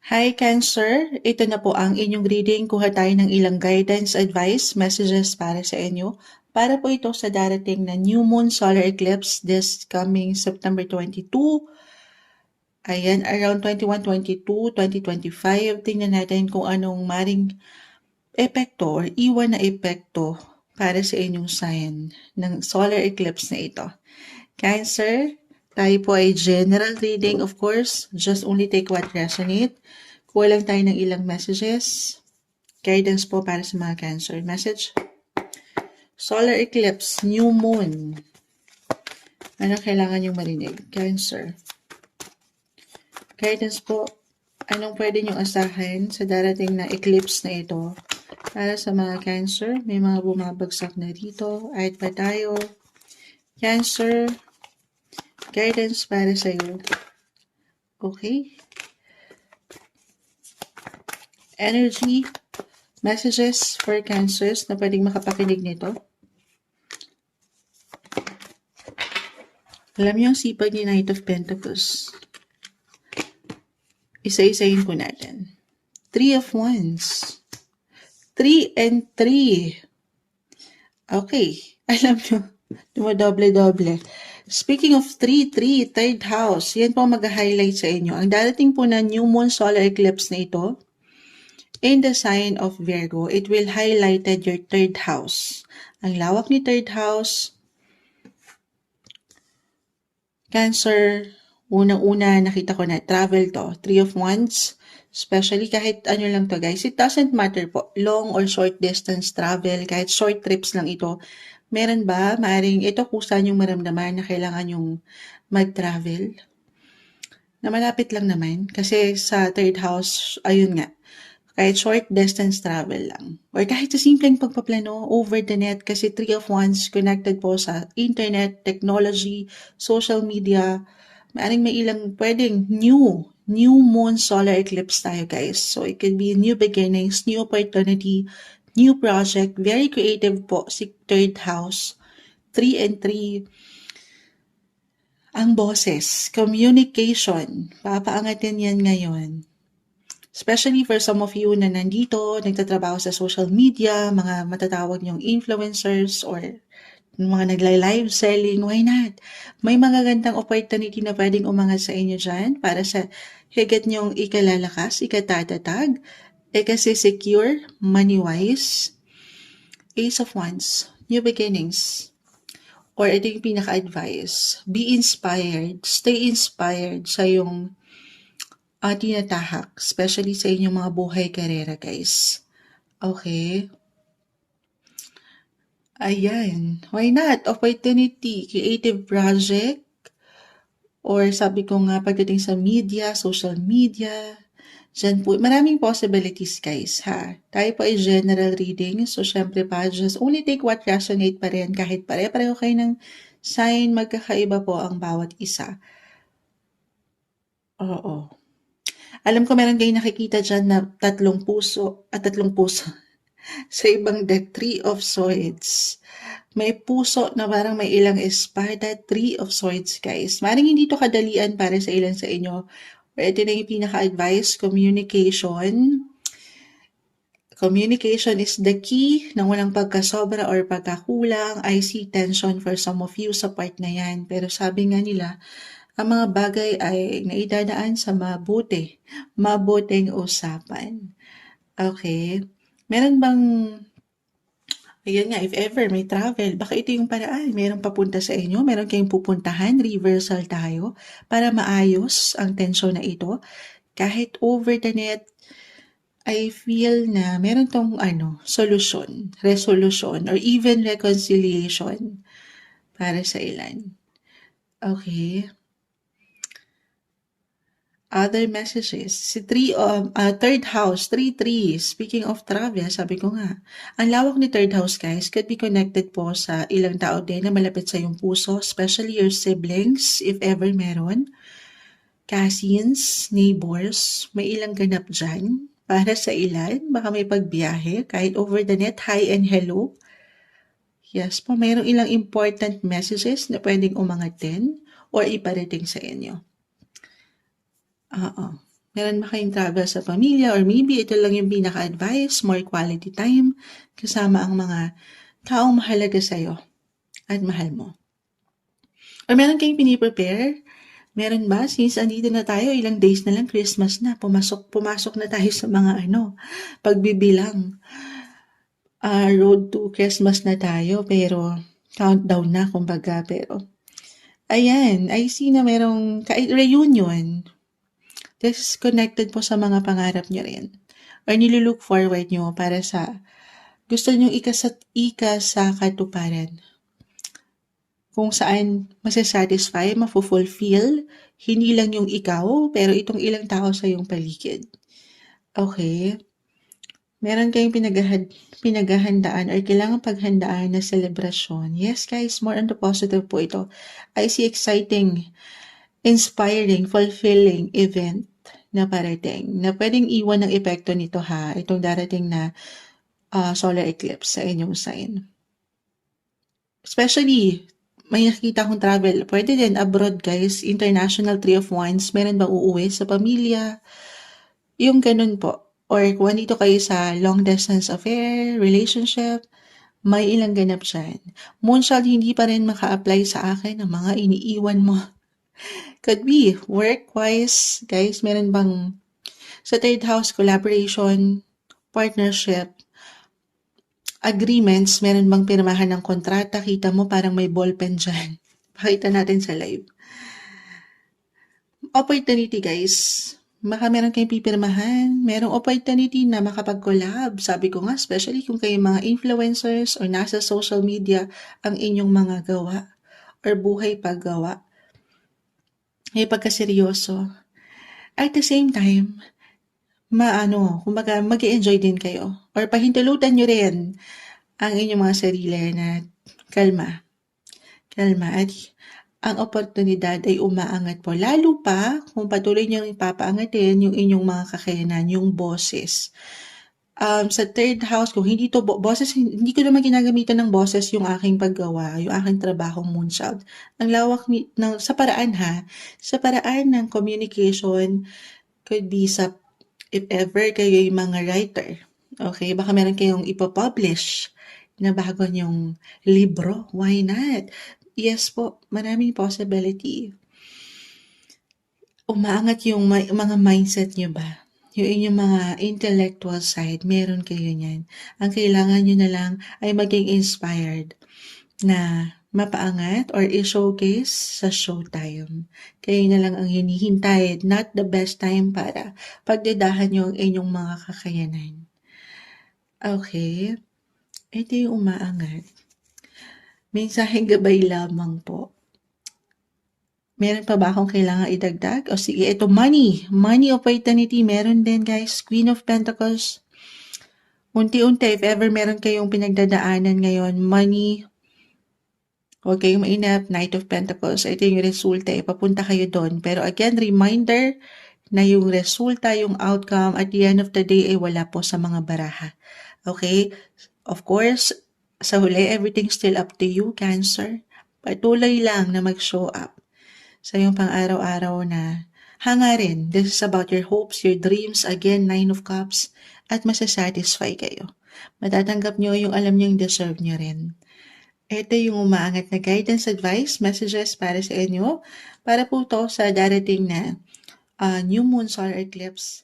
Hi Cancer, ito na po ang inyong reading. Kuha tayo ng ilang guidance, advice, messages para sa inyo. Para po ito sa darating na new moon solar eclipse this coming September 22. Ayan, around 21, 22, 2025. Tingnan natin kung anong maring epekto or iwan na epekto para sa inyong sign ng solar eclipse na ito. Cancer, tayo po ay general reading, of course. Just only take what resonate. Kuha lang tayo ng ilang messages. Guidance po para sa mga Cancer. Message. Solar eclipse, new moon. Ano kailangan yung marinig? Cancer. Guidance po. Anong pwede niyong asahan sa darating na eclipse na ito? Para sa mga Cancer, may mga bumabagsak na dito. Ayat pa tayo. Cancer. Guidance para sa iyo. Okay. Energy. Messages for Cancers na pwedeng makapakinig nito. Alam niyo ang sipag ni Knight of Pentacles. Isa-isayin po natin. 3 of Wands. 3 and 3. Okay. Alam niyo, dumadoble-doble. Speaking of 3, third house, yan po mag-highlight sa inyo. Ang darating po na new moon solar eclipse na ito, in the sign of Virgo, it will highlighted your third house. Ang lawak ni third house, Cancer, unang-una nakita ko na travel to, 3 of Wands, especially kahit ano lang to guys, it doesn't matter po, long or short distance travel, kahit short trips lang ito, meron ba, maaring ito kusa yung maramdaman na kailangan yung mag-travel? Na malapit lang naman, kasi sa third house, ayun nga, kahit short distance travel lang. Or kahit sa simpleng pagpaplano over the net kasi 3 of Wands connected po sa internet, technology, social media. Maaring may ilang pwedeng new moon solar eclipse tayo guys. So it could be new beginnings, new opportunity, new project. Very creative po si third house. 3 and 3. Ang boses, communication. Papaangatin yan ngayon. Especially for some of you na nandito, nagtatrabaho sa social media, mga matatawag niyong influencers or mga nagla-live selling, why not? May mga gandang opportunity na pwedeng umangat sa inyo dyan para sa higit niyong ikalalakas, ikatatatag, secure, money-wise. Ace of Wands, new beginnings. Or ito yung pinaka-advice, be inspired, stay inspired sa yung tinatahak, especially sa inyong mga buhay karera, guys. Okay? Ayan. Why not? Opportunity, creative project, or sabi ko nga pagdating sa media, social media, dyan po, maraming possibilities guys ha. Tayo po ay general reading, so syempre pa, just only take what resonate pa rin kahit pare-pareho kayo ng sign, magkakaiba po ang bawat isa. Oo. Alam ko meron kayong nakikita dyan na tatlong puso. Sa ibang deck, 3 of Swords. May puso na parang may ilang espada, 3 of Swords, guys. Maring hindi to kadalian para sa ilan sa inyo. Pero ito na yung pinaka-advice, communication. Communication is the key ng walang pagkasobra or pagkakulang. I see tension for some of you sa part na yan. Pero sabi nga nila, ang mga bagay ay naidadaan sa mabuting usapan. Okay? Meron bang, ayun nga, if ever may travel, baka ito yung paraan. Meron papunta sa inyo, meron kayong pupuntahan, reversal tayo, para maayos ang tensyon na ito. Kahit over the net, I feel na meron tong solusyon, resolution, or even reconciliation para sa ilan. Okay? Other messages. Si third house, 3-3. Speaking of travel, sabi ko nga, ang lawak ni third house guys could be connected po sa ilang tao din na malapit sa iyong puso, especially your siblings, if ever meron. Cousins, neighbors, may ilang ganap dyan. Para sa ilan, baka may pagbiyahe, kahit over the net, hi and hello. Yes po, mayroong ilang important messages na pwedeng umangat din or iparating sa inyo. Meron ba kayong travel sa pamilya or maybe ito lang yung pinaka-advice, more quality time kasama ang mga taong mahalaga sa'yo at mahal mo. Or meron kayong piniprepare? Meron ba? Since andito na tayo, ilang days na lang Christmas na, pumasok na tayo sa mga pagbibilang. Road to Christmas na tayo, pero countdown na kumbaga. Pero ayan, I see na merong reunion. This connected po sa mga pangarap nyo rin. Or nilulook forward nyo para sa gusto nyo sa katuparan. Kung saan masasatisfy, mafulfill, hindi lang yung ikaw, pero itong ilang tao sa iyong paligid. Okay? Meron kayong pinaghahandaan or kailangan paghandaan na selebrasyon. Yes guys, more on the positive po ito. I see exciting, inspiring, fulfilling event na parating. Na pwedeng iwan ng epekto nito itong darating na solar eclipse sa inyong sign. Especially, may nakikita akong travel. Pwede din abroad guys, international 3 of Wands. Meron ba uuwi sa pamilya? Yung ganun po. Or kung andito kayo sa long distance affair, relationship, may ilang ganap dyan. Moonshot, hindi pa rin maka-apply sa akin ang mga iniiwan mo. Could be work-wise, guys, meron bang sa third house, collaboration, partnership, agreements, meron bang pirmahan ng kontrata? Kita mo parang may ballpen dyan. Pakita natin sa live. Opportunity guys. Baka meron kayong pipirmahan. Merong opportunity na makapag-collab. Sabi ko nga, especially kung kayo mga influencers or nasa social media ang inyong mga gawa or buhay paggawa. May pagkaseryoso. At the same time, kumbaga mag-enjoy din kayo. Or pahintulutan nyo rin ang inyong mga sarili na kalma. At ang oportunidad ay umaangat po. Lalo pa kung patuloy niyong ipapaangatin yung inyong mga kakayanan, yung boses. Sa third house, kung hindi to boses, hindi ko naman ginagamitan ng boses yung aking paggawa, yung aking trabahong moonshot. Ang lawak sa paraan ng communication, could be if ever kayo yung mga writer. Okay, baka meron kayong ipopublish na bago yung libro. Why not? Yes po, maraming possibility. Umaangat yung mga mindset nyo ba? Yung inyong mga intellectual side, meron kayo niyan. Ang kailangan nyo na lang ay maging inspired na mapaangat or i-showcase sa showtime. Kayo na lang ang hinihintay, not the best time para pagdedahan nyo ang inyong mga kakayanan. Okay, ito yung umaangat. Mensaheng gabay lamang po. Meron pa ba akong kailangan idagdag? O sige, ito money opportunity, meron din guys. Queen of Pentacles. Unti-unti, if ever meron kayong pinagdadaanan ngayon, money, huwag kayong mainap, Knight of Pentacles, ito yung resulta, papunta kayo doon. Pero again, reminder na yung resulta, yung outcome, at the end of the day, ay wala po sa mga baraha. Okay? Of course, sa huli, everything's still up to you, Cancer. Patuloy lang na mag-show up sa iyong pang-araw-araw na hangarin. This is about your hopes, your dreams. Again, 9 of Cups. At masasatisfy kayo. Matatanggap nyo yung alam nyo yung deserve nyo rin. Ito yung umaangat na guidance, advice, messages para sa inyo. Para po to sa darating na new moon solar eclipse